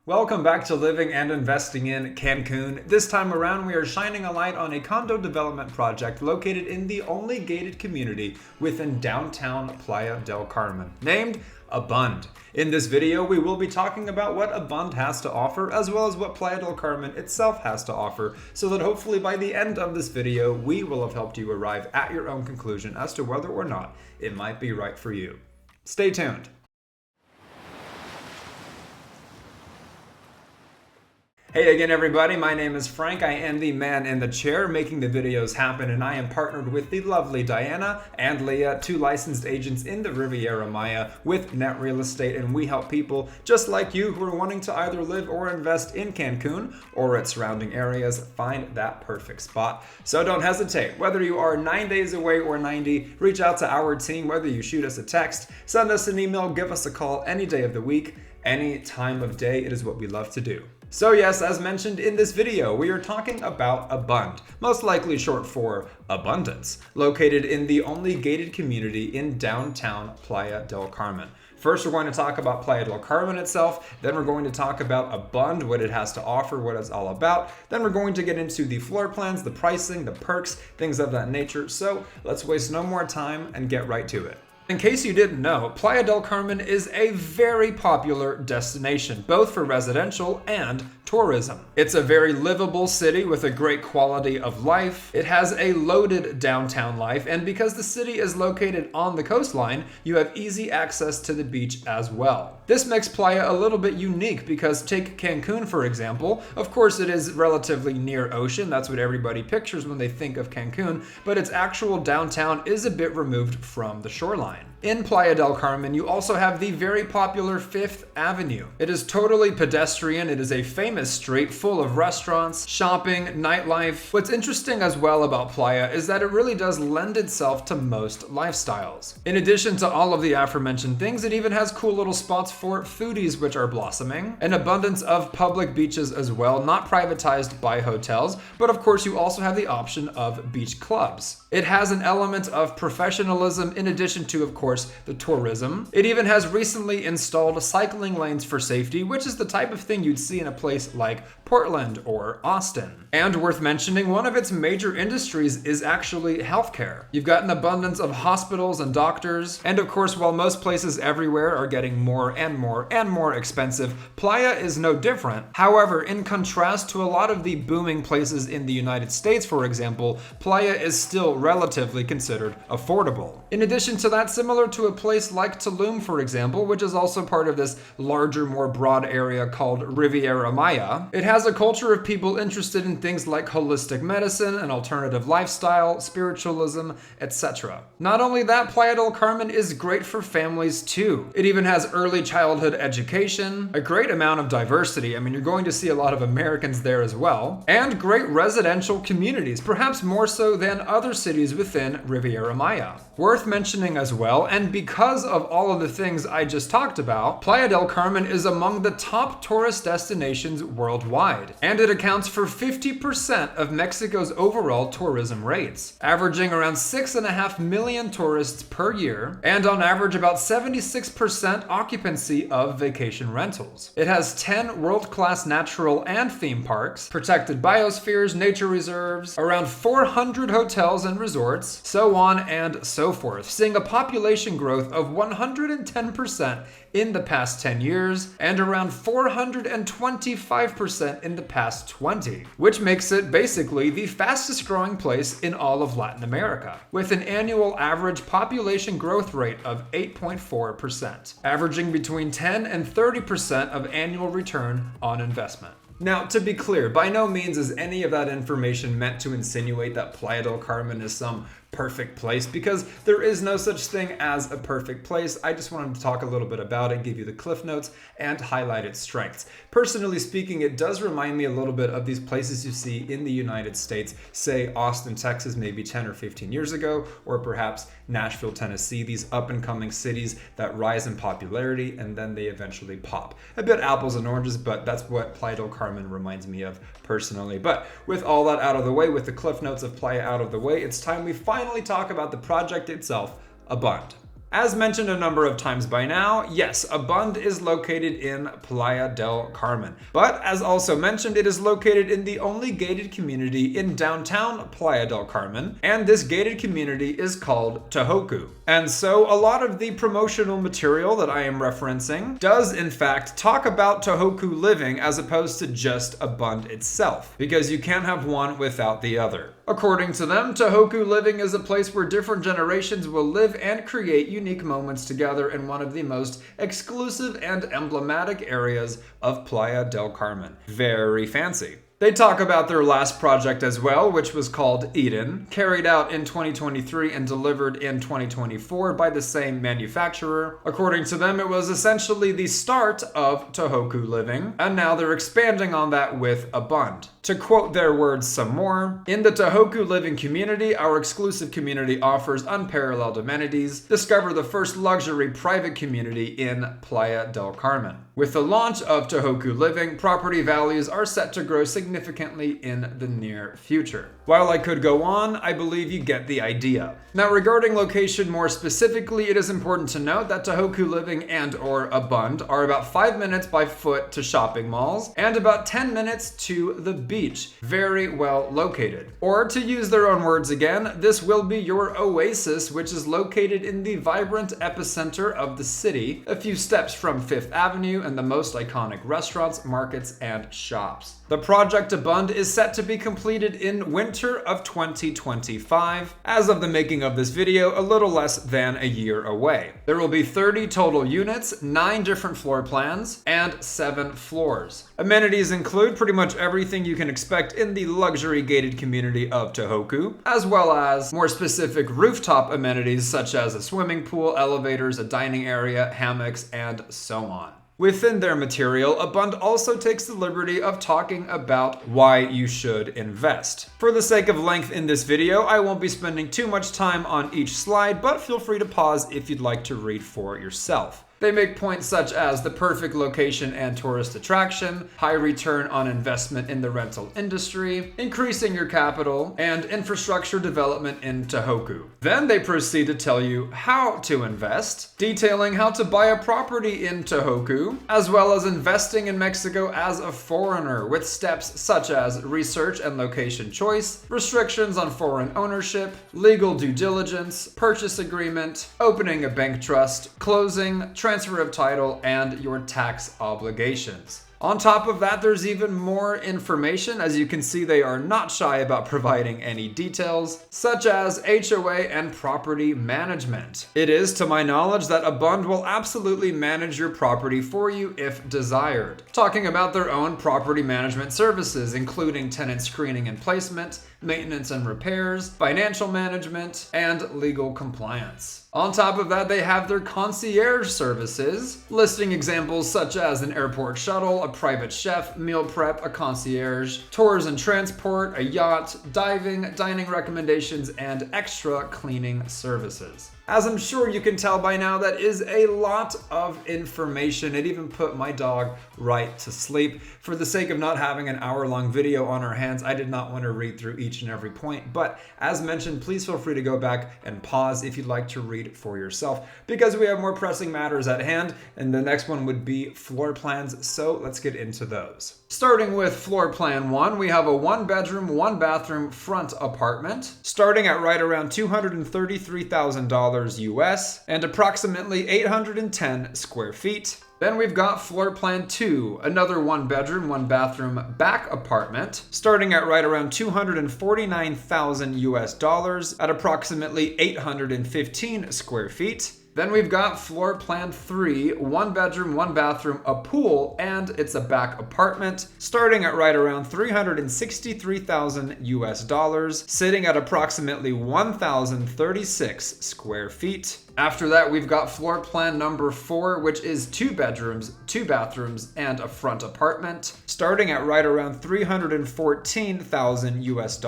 Welcome back to Living and Investing in Cancun. This time around, we are shining a light on a condo development project located in the only gated community within downtown Playa del Carmen, named Abund. In this video, we will be talking about what Abund has to offer, as well as what Playa del Carmen itself has to offer, so that hopefully by the end of this video, we will have helped you arrive at your own conclusion as to whether or not it might be right for you. Stay tuned. Hey again everybody, my name is Frank. I am the man in the chair making the videos happen, and I am partnered with the lovely Diana and Leah, two licensed agents in the Riviera Maya with Net Real Estate, and we help people just like you who are wanting to either live or invest in Cancun or its surrounding areas find that perfect spot. So don't hesitate. Whether you are 9 days away or 90, reach out to our team. Whether you shoot us a text, send us an email, give us a call any day of the week, any time of day, it is what we love to do. So yes, as mentioned in this video, we are talking about Abund, most likely short for abundance, located in the only gated community in downtown Playa del Carmen. First, we're going to talk about Playa del Carmen itself, then we're going to talk about Abund, what it has to offer, what it's all about, then we're going to get into the floor plans, the pricing, the perks, things of that nature. So let's waste no more time and get right to it. In case you didn't know, Playa del Carmen is a very popular destination, both for residential and tourism. It's a very livable city with a great quality of life. It has a loaded downtown life, and because the city is located on the coastline, you have easy access to the beach as well. This makes Playa a little bit unique because take Cancun for example. Of course it is relatively near ocean, that's what everybody pictures when they think of Cancun, but its actual downtown is a bit removed from the shoreline. In Playa del Carmen, you also have the very popular Fifth Avenue. It is totally pedestrian. It is a famous street full of restaurants, shopping, nightlife. What's interesting as well about Playa is that it really does lend itself to most lifestyles. In addition to all of the aforementioned things, it even has cool little spots for foodies which are blossoming, an abundance of public beaches as well, not privatized by hotels, but of course you also have the option of beach clubs. It has an element of professionalism in addition to, of course, the tourism. It even has recently installed cycling lanes for safety, which is the type of thing you'd see in a place like Portland or Austin. And worth mentioning, one of its major industries is actually healthcare. You've got an abundance of hospitals and doctors, and of course, while most places everywhere are getting more and more and more expensive, Playa is no different. However, in contrast to a lot of the booming places in the United States, for example, Playa is still relatively considered affordable. In addition to that, similar to a place like Tulum, for example, which is also part of this larger, more broad area called Riviera Maya, it has a culture of people interested in things like holistic medicine, an alternative lifestyle, spiritualism, etc. Not only that, Playa del Carmen is great for families too. It even has early childhood education, a great amount of diversity. I mean, you're going to see a lot of Americans there as well, and great residential communities, perhaps more so than other cities within Riviera Maya. Worth mentioning as well, and because of all of the things I just talked about, Playa del Carmen is among the top tourist destinations worldwide, and it accounts for 50% of Mexico's overall tourism rates, averaging around 6.5 million tourists per year, and on average about 76% occupancy of vacation rentals. It has 10 world-class natural and theme parks, protected biospheres, nature reserves, around 400 hotels and resorts, so on and so forth, seeing a population growth of 110% in the past 10 years and around 425% in the past 20, which makes it basically the fastest growing place in all of Latin America, with an annual average population growth rate of 8.4%, averaging between 10 and 30% of annual return on investment. Now, to be clear, by no means is any of that information meant to insinuate that Playa del Carmen is some perfect place, because there is no such thing as a perfect place. I just wanted to talk a little bit about it, give you the cliff notes, and highlight its strengths. Personally speaking, it does remind me a little bit of these places you see in the United States, say Austin, Texas, maybe 10 or 15 years ago, or perhaps Nashville, Tennessee, these up-and-coming cities that rise in popularity and then they eventually pop. A bit apples and oranges, but that's what Playa del Carmen reminds me of personally. But with all that out of the way, with the cliff notes of Playa out of the way, it's time we finally talk about the project itself, Abund. As mentioned a number of times by now, yes, Abund is located in Playa del Carmen. But as also mentioned, it is located in the only gated community in downtown Playa del Carmen, and this gated community is called Tohoku. And so a lot of the promotional material that I am referencing does in fact talk about Tohoku living as opposed to just Abund itself, because you can't have one without the other. According to them, Tohoku living is a place where different generations will live and create unique moments together in one of the most exclusive and emblematic areas of Playa del Carmen. Very fancy. They talk about their last project as well, which was called Eden, carried out in 2023 and delivered in 2024 by the same manufacturer. According to them, it was essentially the start of Tohoku living, and now they're expanding on that with Abund. To quote their words some more, "In the Tohoku living community, our exclusive community offers unparalleled amenities. Discover the first luxury private community in Playa del Carmen. With the launch of Tohoku living, property values are set to grow significantly in the near future." While I could go on, I believe you get the idea. Now, regarding location more specifically, it is important to note that Tohoku living and/or Abund are about 5 minutes by foot to shopping malls and about 10 minutes to the beach. Very well located. Or to use their own words again, this will be your oasis, which is located in the vibrant epicenter of the city, a few steps from Fifth Avenue and the most iconic restaurants, markets, and shops. The project Abund is set to be completed in winter of 2025. As of the making of this video, a little less than a year away. There will be 30 total units, 9 different floor plans, and 7 floors. Amenities include pretty much everything you can expect in the luxury gated community of Tohoku, as well as more specific rooftop amenities such as a swimming pool, elevators, a dining area, hammocks, and so on. Within their material, Abund also takes the liberty of talking about why you should invest. For the sake of length in this video, I won't be spending too much time on each slide, but feel free to pause if you'd like to read for yourself. They make points such as the perfect location and tourist attraction, high return on investment in the rental industry, increasing your capital, and infrastructure development in Tohoku. Then they proceed to tell you how to invest, detailing how to buy a property in Tohoku, as well as investing in Mexico as a foreigner, with steps such as research and location choice, restrictions on foreign ownership, legal due diligence, purchase agreement, opening a bank trust, closing, transfer of title, and your tax obligations. On top of that, there's even more information. As you can see, they are not shy about providing any details, such as HOA and property management. It is, to my knowledge, that Abund will absolutely manage your property for you if desired. Talking about their own property management services, including tenant screening and placement, maintenance and repairs, financial management, and legal compliance. On top of that, they have their concierge services, listing examples such as an airport shuttle, a private chef, meal prep, a concierge, tours and transport, a yacht, diving, dining recommendations, and extra cleaning services. As I'm sure you can tell by now, that is a lot of information. It even put my dog right to sleep. For the sake of not having an hour-long video on our hands, I did not want to read through each and every point. But as mentioned, please feel free to go back and pause if you'd like to read for yourself, because we have more pressing matters at hand, and the next one would be floor plans. So let's get into those. Starting with floor plan 1, we have a 1-bedroom, 1-bathroom front apartment, starting at right around $233,000 US and approximately 810 square feet. Then we've got floor plan 2, another 1-bedroom, 1-bathroom back apartment, starting at right around $249,000 US at approximately 815 square feet. Then we've got floor plan 3, 1-bedroom, 1-bathroom, a pool, and it's a back apartment, starting at right around $363,000 US, sitting at approximately 1,036 square feet. After that, we've got floor plan number 4, which is 2 bedrooms, 2 bathrooms, and a front apartment, starting at right around $314,000 US,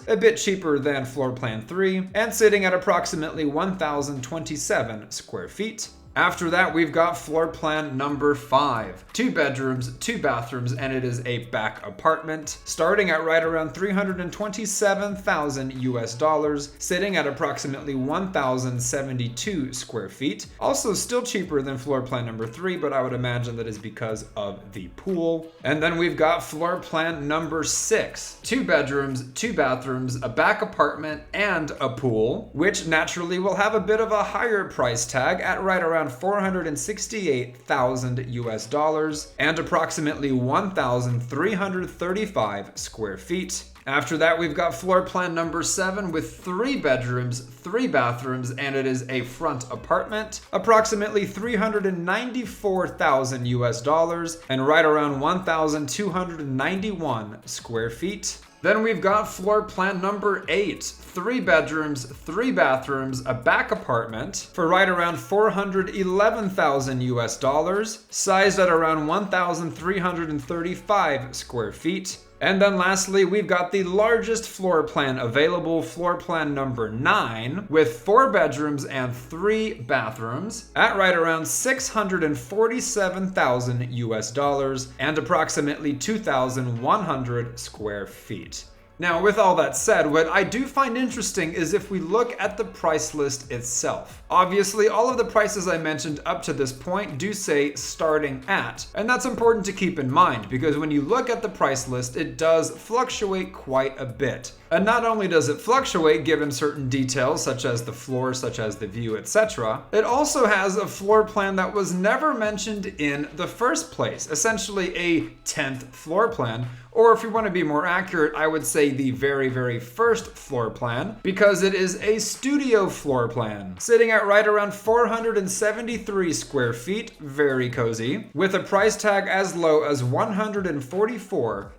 a bit cheaper than floor plan 3, and sitting at approximately 1,027 square feet. After that, we've got floor plan number 5. 2 bedrooms, 2 bathrooms, and it is a back apartment, starting at right around $327,000 US dollars, sitting at approximately 1,072 square feet. Also still cheaper than floor plan number 3, but I would imagine that is because of the pool. And then we've got floor plan number 6. 2 bedrooms, 2 bathrooms, a back apartment, and a pool, which naturally will have a bit of a higher price tag at right around $468,000 US dollars and approximately 1,335 square feet. After that, we've got floor plan number 7 with 3 bedrooms, 3 bathrooms, and it is a front apartment, approximately $394,000 US dollars and right around 1,291 square feet. Then we've got floor plan number 8, 3 bedrooms, 3 bathrooms, a back apartment for right around $411,000 US dollars, sized at around 1,335 square feet. And then lastly, we've got the largest floor plan available, floor plan number 9, with 4 bedrooms and 3 bathrooms at right around $647,000 US dollars and approximately 2,100 square feet. Now, with all that said, what I do find interesting is if we look at the price list itself. Obviously, all of the prices I mentioned up to this point do say starting at, and that's important to keep in mind because when you look at the price list, it does fluctuate quite a bit. And not only does it fluctuate given certain details such as the floor, such as the view, etc., it also has a floor plan that was never mentioned in the first place, essentially a 10th floor plan. Or if you want to be more accurate, I would say the very, very first floor plan, because it is a studio floor plan, sitting at right around 473 square feet, very cozy, with a price tag as low as $144,000.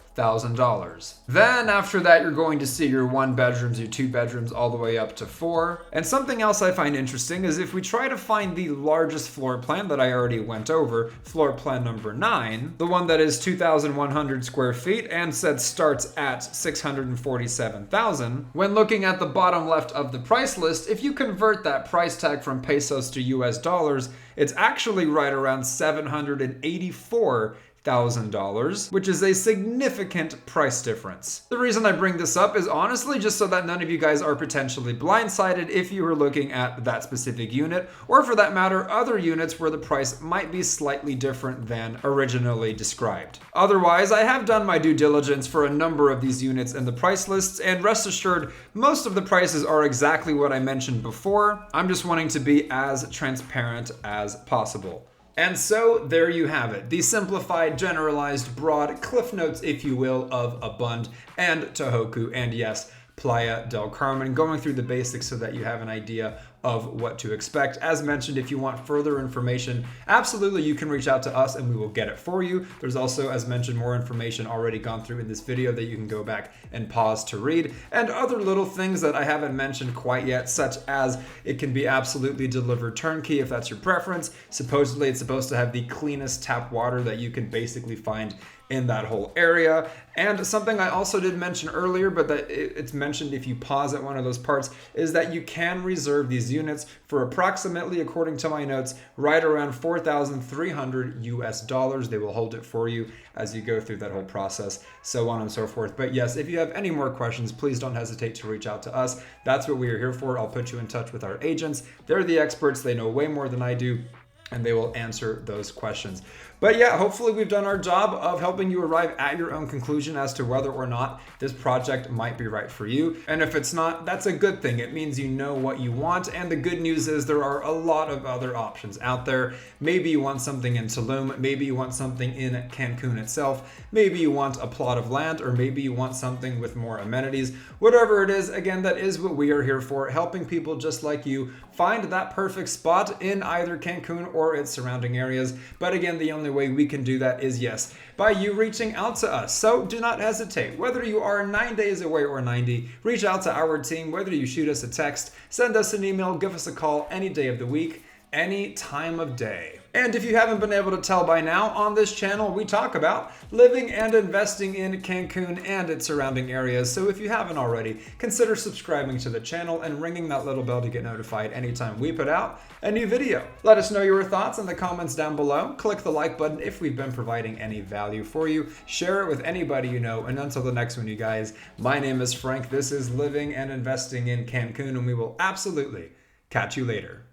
Then after that, you're going to see your 1 bedrooms, your 2 bedrooms, all the way up to 4. And something else I find interesting is if we try to find the largest floor plan that I already went over, floor plan number 9, the one that is 2,100 square feet and said starts at $647,000, when looking at the bottom left of the price list, if you convert that price tag from pesos to US dollars, it's actually right around $784,000, which is a significant price difference. The reason I bring this up is honestly just so that none of you guys are potentially blindsided if you were looking at that specific unit, or for that matter, other units where the price might be slightly different than originally described. Otherwise, I have done my due diligence for a number of these units in the price lists, and rest assured, most of the prices are exactly what I mentioned before. I'm just wanting to be as transparent as possible. And so there you have it, the simplified, generalized, broad cliff notes, if you will, of Abund and Tohoku, and yes, Playa del Carmen, going through the basics so that you have an idea of what to expect. As mentioned, if you want further information, absolutely you can reach out to us and we will get it for you. There's also, as mentioned, more information already gone through in this video that you can go back and pause to read, and other little things that I haven't mentioned quite yet, such as it can be absolutely delivered turnkey if that's your preference. Supposedly it's supposed to have the cleanest tap water that you can basically find in that whole area. And something I also did mention earlier, but that it's mentioned if you pause at one of those parts, is that you can reserve these units for approximately, according to my notes, right around 4,300 US dollars. They will hold it for you as you go through that whole process, so on and so forth. But yes, if you have any more questions, please don't hesitate to reach out to us. That's what we are here for. I'll put you in touch with our agents. They're the experts. They know way more than I do, and they will answer those questions. But yeah, hopefully we've done our job of helping you arrive at your own conclusion as to whether or not this project might be right for you. And if it's not, that's a good thing. It means you know what you want. And the good news is there are a lot of other options out there. Maybe you want something in Tulum, maybe you want something in Cancun itself, maybe you want a plot of land, or maybe you want something with more amenities. Whatever it is, again, that is what we are here for, helping people just like you find that perfect spot in either Cancun or its surrounding areas. But again, the only way we can do that is, yes, by you reaching out to us. So do not hesitate. Whether you are 9 days away or 90, reach out to our team. Whether you shoot us a text, send us an email, give us a call any day of the week, any time of day. And if you haven't been able to tell by now, on this channel we talk about living and investing in Cancun and its surrounding areas. So if you haven't already, consider subscribing to the channel and ringing that little bell to get notified anytime we put out a new video. Let us know your thoughts in the comments down below. Click the like button if we've been providing any value for you. Share it with anybody you know. And until the next one, you guys, my name is Frank. This is Living and Investing in Cancun, and we will absolutely catch you later.